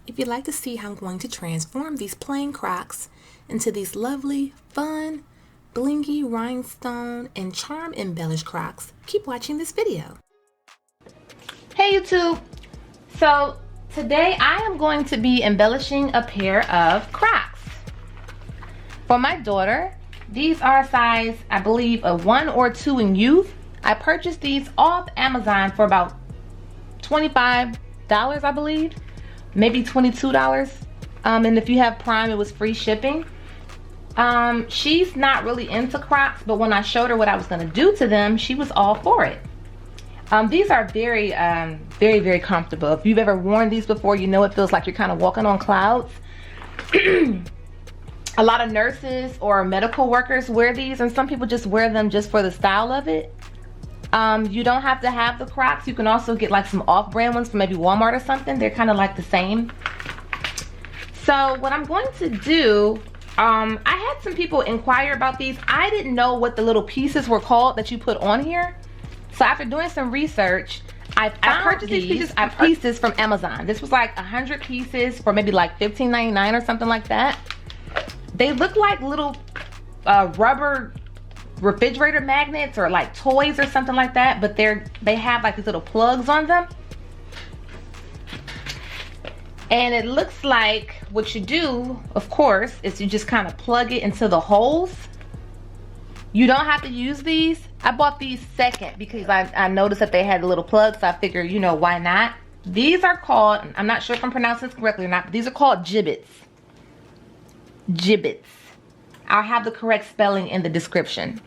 If you'd like to see how I'm going to transform these plain Crocs into these lovely, fun, blingy, rhinestone, and charm embellished Crocs, keep watching this video. Hey YouTube! So today I am going to be embellishing a pair of Crocs. For my daughter, these are a size, I believe, a 1 or 2 in youth. I purchased these off Amazon for about $25, I believe. Maybe $22. And if you have Prime, it was free shipping. She's not really into Crocs, but when I showed her what I was going to do to them, she was all for it. These are very, very comfortable. If you've ever worn these before, you know it feels like you're kind of walking on clouds. A lot of nurses or medical workers wear these, and some people just wear them just for the style of it. You don't have to have the Crocs. You can also get like some off-brand ones from maybe Walmart or something. They're kind of like the same. So what I'm going to do, I had some people inquire about these. I didn't know what the little pieces were called that you put on here. So after doing some research, I purchased these pieces from Amazon. This was like 100 pieces for maybe like $15.99 or something like that. They look like little rubber refrigerator magnets or like toys or something like that, but they have like these little plugs on them. And it looks like what you do, of course, is you just kind of plug it into the holes. You don't have to use these. I bought these second because I noticed that they had the little plugs, so I figured, you know, why not? These are called, I'm not sure if I'm pronouncing this correctly or not, but these are called Jibbitz. Jibbitz. I'll have the correct spelling in the description.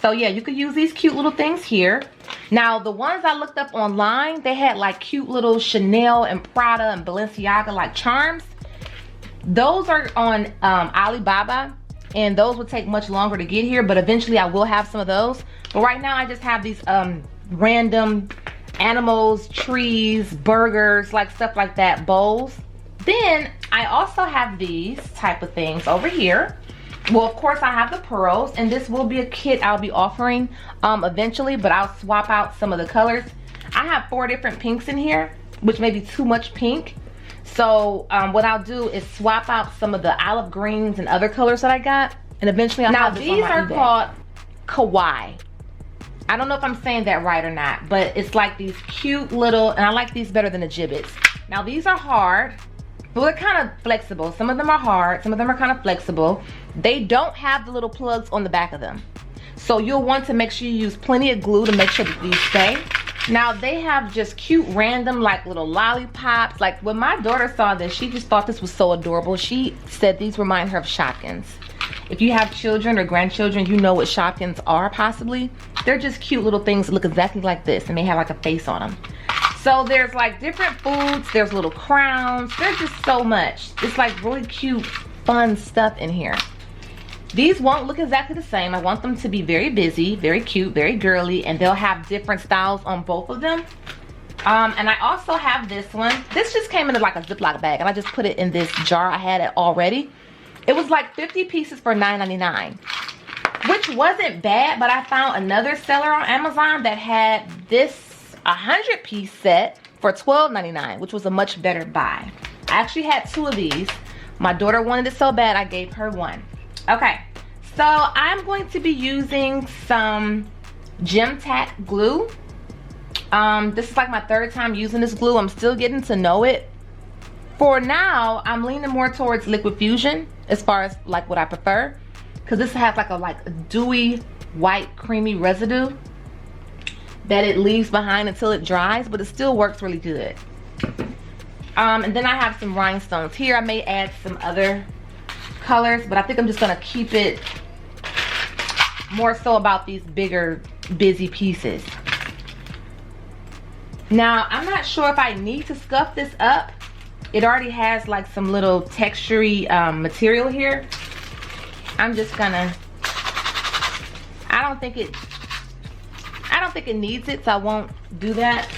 So yeah, you could use these cute little things here. Now the ones I looked up online, they had like cute little Chanel and Prada and Balenciaga like charms. Those are on Alibaba, and those would take much longer to get here, but eventually I will have some of those. But right now I just have these random animals, trees, burgers, like stuff like that, bowls. Then I also have these type of things over here. Well, of course I have the pearls, and this will be a kit I'll be offering eventually, but I'll swap out some of the colors. I have 4 different pinks in here, which may be too much pink. So what I'll do is swap out some of the olive greens and other colors that I got, and eventually I'll have this on my eBay. Now these are called Kawaii. I don't know if I'm saying that right or not, but it's like these cute little, and I like these better than the Jibbitz. Now these are hard, but they're kind of flexible. Some of them are hard, some of them are kind of flexible. They don't have the little plugs on the back of them. So you'll want to make sure you use plenty of glue to make sure that these stay. Now they have just cute random like little lollipops. Like when my daughter saw this, she just thought this was so adorable. She said these remind her of Shopkins. If you have children or grandchildren, you know what Shopkins are possibly. They're just cute little things that look exactly like this, and they have like a face on them. So there's like different foods, there's little crowns, there's just so much. It's like really cute, fun stuff in here. These won't look exactly the same. I want them to be very busy, very cute, very girly, and they'll have different styles on both of them. And I also have this one. This just came in like a Ziploc bag, and I just put it in this jar. I had it already. It was like 50 pieces for $9.99, which wasn't bad, but I found another seller on Amazon that had this 100-piece set for $12.99, which was a much better buy. I actually had 2 of these. My daughter wanted it so bad, I gave her 1. Okay, so I'm going to be using some Gem Tack glue. This is like my 3rd time using this glue. I'm still getting to know it. For now, I'm leaning more towards Liquid Fusion as far as like what I prefer, because this has like a dewy, white, creamy residue that it leaves behind until it dries, but it still works really good. And then I have some rhinestones here. I may add some other colors, but I think I'm just gonna keep it more so about these bigger, busy pieces. Now, I'm not sure if I need to scuff this up. It already has like some little textury material here. I'm just gonna, I don't think it needs it, so I won't do that.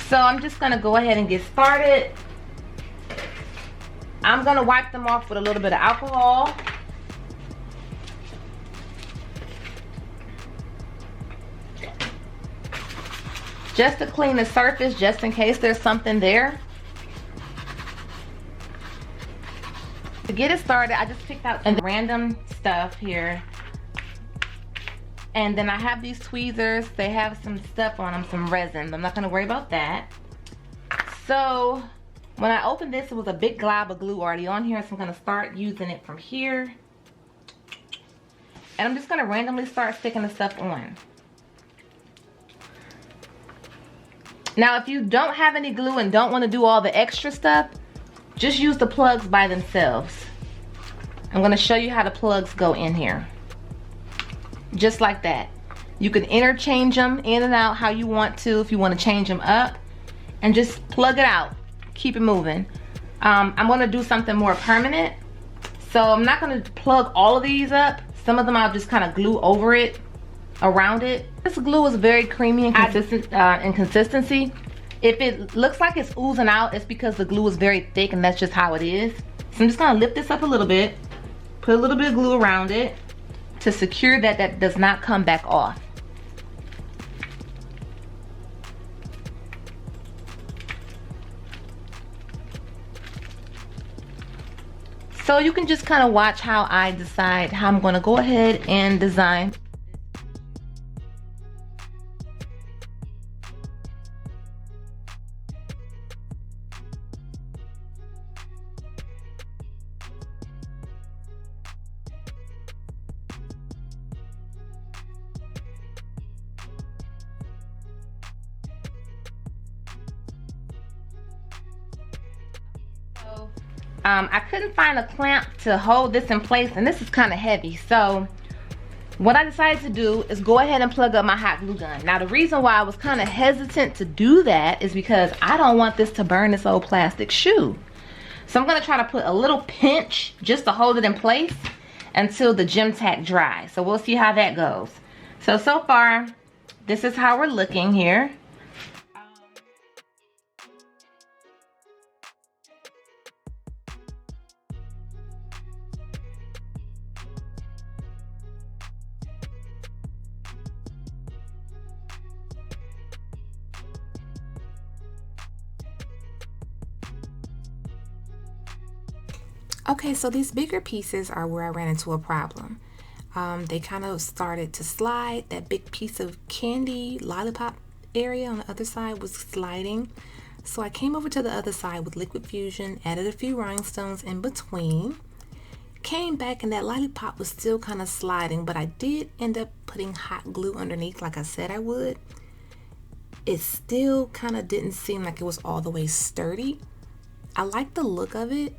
So I'm just gonna go ahead and get started. I'm gonna wipe them off with a little bit of alcohol. Just to clean the surface, just in case there's something there. To get it started, I just picked out some random stuff here. And then I have these tweezers. They have some stuff on them, some resin. I'm not gonna worry about that. So when I opened this, it was a big glob of glue already on here. So I'm gonna start using it from here. And I'm just gonna randomly start sticking the stuff on. Now, if you don't have any glue and don't wanna do all the extra stuff, just use the plugs by themselves. I'm gonna show you how the plugs go in here. Just like that. You can interchange them in and out how you want to, if you want to change them up, and just plug it out. Keep it moving. I'm going to do something more permanent, so I'm not going to plug all of these up. Some of them I'll just kind of glue over it, around it. This glue is very creamy and consistent in consistency. If it looks like it's oozing out, it's because the glue is very thick, and that's just how it is. So I'm just going to lift this up a little bit, put a little bit of glue around it, to secure that that does not come back off. So you can just kind of watch how I decide how I'm going to go ahead and design. I couldn't find a clamp to hold this in place, and this is kind of heavy. So what I decided to do is go ahead and plug up my hot glue gun. Now the reason why I was kind of hesitant to do that is because I don't want this to burn this old plastic shoe. So I'm going to try to put a little pinch just to hold it in place until the gem tack dries. So we'll see how that goes. So far, this is how we're looking here. Okay, so these bigger pieces are where I ran into a problem. They kind of started to slide. That big piece of candy lollipop area on the other side was sliding. So I came over to the other side with liquid fusion, added a few rhinestones in between, came back, and that lollipop was still kind of sliding, but I did end up putting hot glue underneath like I said I would. It still kind of didn't seem like it was all the way sturdy. I like the look of it,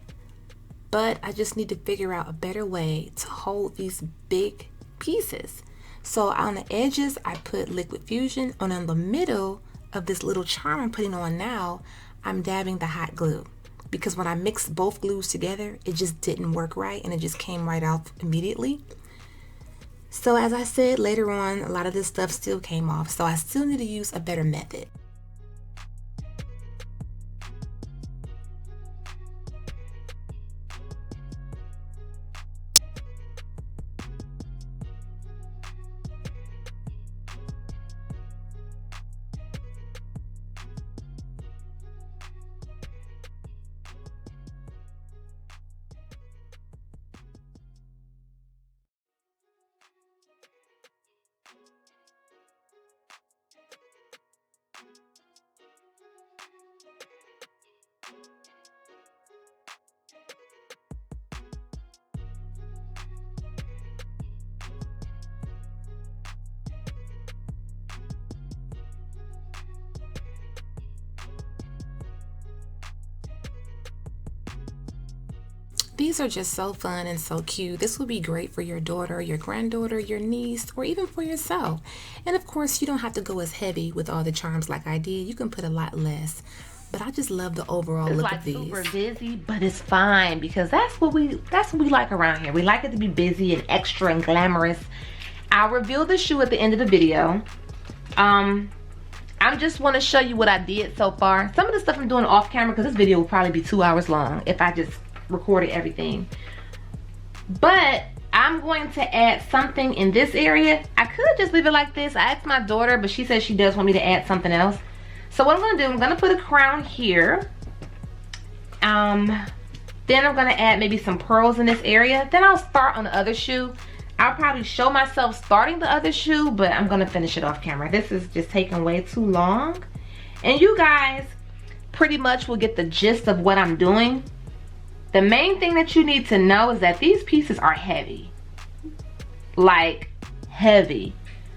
but I just need to figure out a better way to hold these big pieces. So on the edges, I put liquid fusion, and on the middle of this little charm I'm putting on now, I'm dabbing the hot glue. Because when I mixed both glues together, it just didn't work right, and it just came right off immediately. So as I said, later on, a lot of this stuff still came off, so I still need to use a better method. These are just so fun and so cute. This will be great for your daughter, your granddaughter, your niece, or even for yourself. And of course, you don't have to go as heavy with all the charms like I did. You can put a lot less. But I just love the overall look of these. It's like super busy, but it's fine because that's what we like around here. We like it to be busy and extra and glamorous. I'll reveal the shoe at the end of the video. I just want to show you what I did so far. Some of the stuff I'm doing off camera because this video will probably be 2 hours long if I just recorded everything. But I'm going to add something in this area. I could just leave it like this. I asked my daughter, but she says she does want me to add something else. So what I'm going to do, I'm going to put a crown here. Then I'm gonna add maybe some pearls in this area. Then I'll start on the other shoe. I'll probably show myself starting the other shoe, but I'm gonna finish it off camera. This is just taking way too long. And you guys pretty much will get the gist of what I'm doing. The main thing that you need to know is that these pieces are heavy. Like, heavy.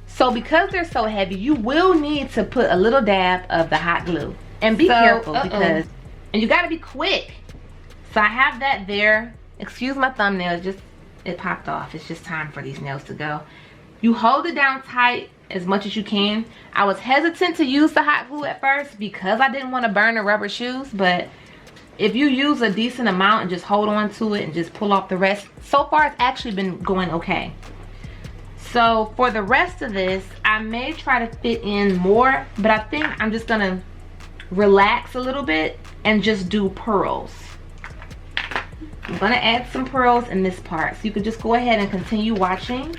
So because they're so heavy, you will need to put a little dab of the hot glue. And be careful because, and you gotta be quick. So I have that there. Excuse my thumbnail, it popped off. It's just time for these nails to go. You hold it down tight as much as you can. I was hesitant to use the hot glue at first because I didn't want to burn the rubber shoes, but if you use a decent amount and just hold on to it and just pull off the rest, so far it's actually been going okay. So for the rest of this, I may try to fit in more, but I think I'm just gonna relax a little bit and just do pearls. I'm gonna add some pearls in this part, so you can just go ahead and continue watching.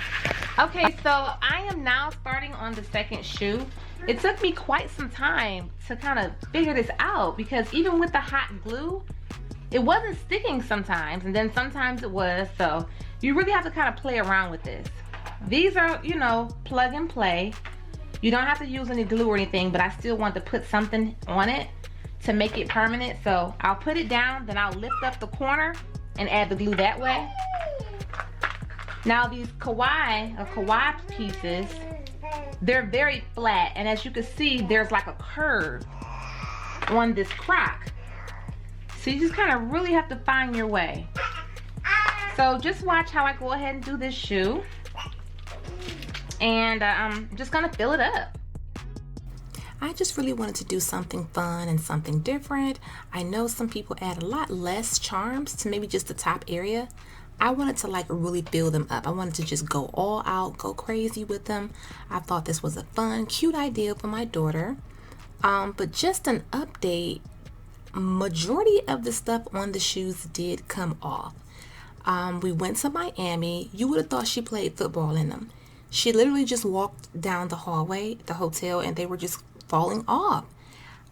Okay, so I am now starting on the second shoe. It took me quite some time to kind of figure this out because even with the hot glue, it wasn't sticking sometimes, and then sometimes it was. So you really have to kind of play around with this. These are, you know, plug and play. You don't have to use any glue or anything, but I still want to put something on it to make it permanent. So I'll put it down, then I'll lift up the corner and add the glue that way. Now these Kawaii pieces, they're very flat, and as you can see, there's like a curve on this croc. So you just kind of really have to find your way. So just watch how I go ahead and do this shoe. And I'm just gonna fill it up. I just really wanted to do something fun and something different. I know some people add a lot less charms to maybe just the top area. I wanted to like really fill them up. I wanted to just go all out, go crazy with them. I thought this was a fun, cute idea for my daughter. But just an update, majority of the stuff on the shoes did come off. We went to Miami. You would have thought she played football in them. She literally just walked down the hallway at the hotel and they were just falling off.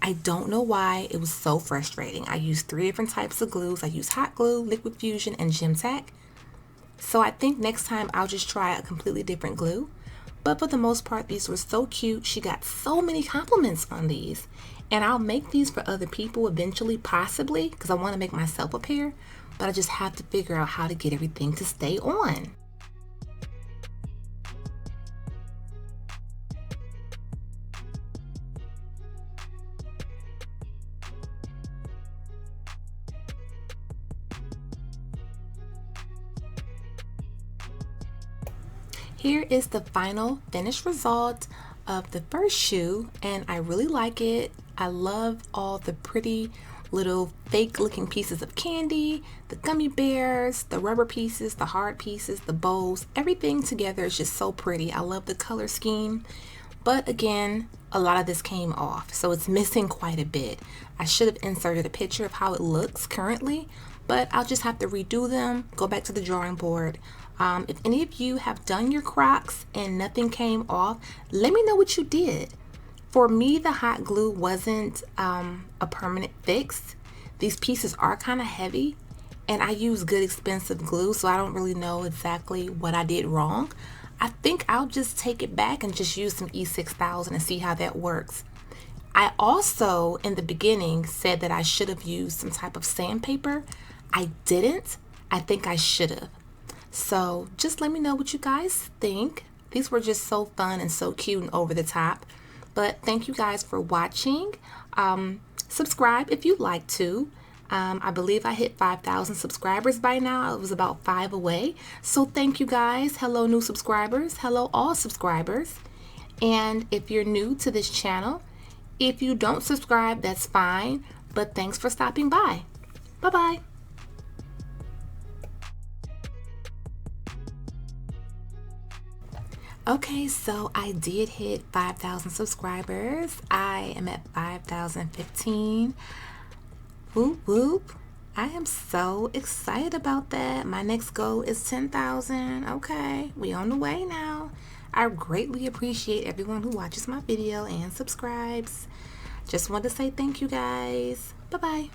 I don't know why. It was so frustrating. I used 3 different types of glues. I used hot glue, liquid fusion, and gem tack. So I think next time I'll just try a completely different glue. But for the most part, these were so cute. She got so many compliments on these. And I'll make these for other people eventually, possibly, because I want to make myself a pair. But I just have to figure out how to get everything to stay on. Here is the final finished result of the first shoe, and I really like it. I love all the pretty little fake looking pieces of candy, the gummy bears, the rubber pieces, the hard pieces, the bows. Everything together is just so pretty. I love the color scheme, but again, a lot of this came off, so it's missing quite a bit. I should have inserted a picture of how it looks currently, but I'll just have to redo them, go back to the drawing board. If any of you have done your Crocs and nothing came off, let me know what you did. For me, the hot glue wasn't a permanent fix. These pieces are kind of heavy, and I use good expensive glue, so I don't really know exactly what I did wrong. I think I'll just take it back and just use some E6000 and see how that works. I also, in the beginning, said that I should have used some type of sandpaper. I didn't. I think I should have. So just let me know what you guys think. These were just so fun and so cute and over the top. But thank you guys for watching. Subscribe if you'd like to. I believe I hit 5,000 subscribers by now. I was about 5 away. So thank you guys. Hello new subscribers. Hello all subscribers. And if you're new to this channel, if you don't subscribe, that's fine. But thanks for stopping by. Bye-bye. Okay, so I did hit 5,000 subscribers. I am at 5,015. Whoop whoop. I am so excited about that. My next goal is 10,000. Okay, we on the way now. I greatly appreciate everyone who watches my video and subscribes. Just want to say thank you guys. Bye-bye.